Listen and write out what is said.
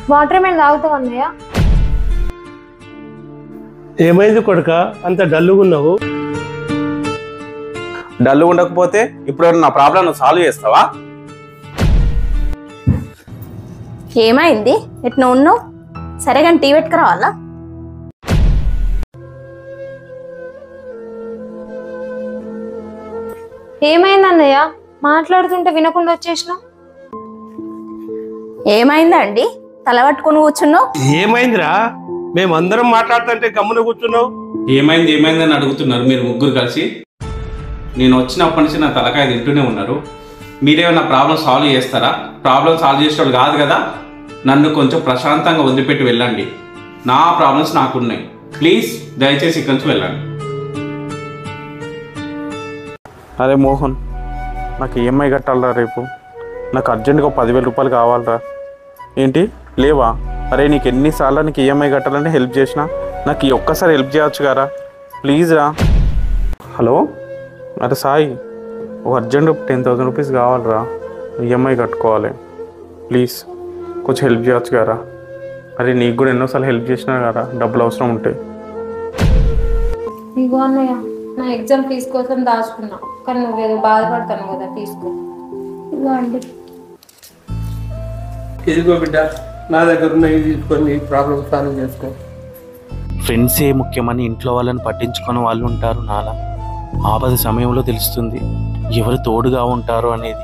Water ఏమైనా తాగుతావు అన్నయ్య? ఏమైంది కొడుక అంత డల్లుగా ఉన్నావు? డల్లు ఉండకపోతే ఇప్పుడు నా ప్రాబ్లం నువ్వు సాల్వ్ చేస్తావా? ఏమైంది? ఎట్లా ఉన్నావు? సరే కానీ టీ పెట్టుకురావాలా? ఏమైంది అన్నయ్య? మాట్లాడుతుంటే వినకుండా వచ్చేసినావు. ఏమైందండి? తల పట్టుకుని కూర్చున్నావు? ఏమైందిరా? మేమందరం మాట్లాడుతుంటే గమ్మున కూర్చున్నావు. ఏమైంది అని అడుగుతున్నారు మీరు ముగ్గురు కలిసి. నేను వచ్చినప్పటి నుంచి నా తలకాయ తింటూనే ఉన్నారు. మీరేమైనా ప్రాబ్లం సాల్వ్ చేస్తారా? ప్రాబ్లం సాల్వ్ చేసేవాళ్ళు కాదు కదా. నన్ను కొంచెం ప్రశాంతంగా వదిలిపెట్టి వెళ్ళండి. నా ప్రాబ్లమ్స్ నాకున్నాయి. ప్లీజ్ దయచేసి ఇక్కడి నుంచి వెళ్ళండి. అరే మోహన్, నాకు ఈఎంఐ కట్టాలరా రేపు. నాకు అర్జెంటుగా 10,000 రూపాయలు కావాలరా. ఏంటి లేవా? అరే నీకు ఎన్నిసార్లు నీకు ఈఎంఐ కట్టాలంటే హెల్ప్ చేసినా, నాకు ఈ ఒక్కసారి హెల్ప్ చేయొచ్చు కదా ప్లీజ్ రా. హలో, అరే సాయి, ఒక అర్జెంట్ 10,000 రూపీస్ కావాలరా. ఈఎంఐ కట్టుకోవాలి. ప్లీజ్ కొంచెం హెల్ప్ చేయొచ్చు కదా. అరే నీకు కూడా ఎన్నోసార్లు హెల్ప్ చేసినా కదా, డబ్బులు అవసరం ఉంటాయి. ఇగో అన్నయ్య, నా ఎగ్జామ్ ఫీజు కోసం దాచుకున్నా, కానీ నువ్వేదో బాధపడతాను కదా, తీసుకో. ఇగో అండి. ఇదిగో బిడ్డ, నా దగ్గర ఉన్నవి తీసుకొని ప్రాబ్లం సాల్వ్ చేసుకో. ఫ్రెండ్సే ముఖ్యమని ఇంట్లో వాళ్ళని పట్టించుకొని వాళ్ళు ఉంటారు. నాలా ఆపద సమయంలో తెలుస్తుంది ఎవరు తోడుగా ఉంటారు అనేది.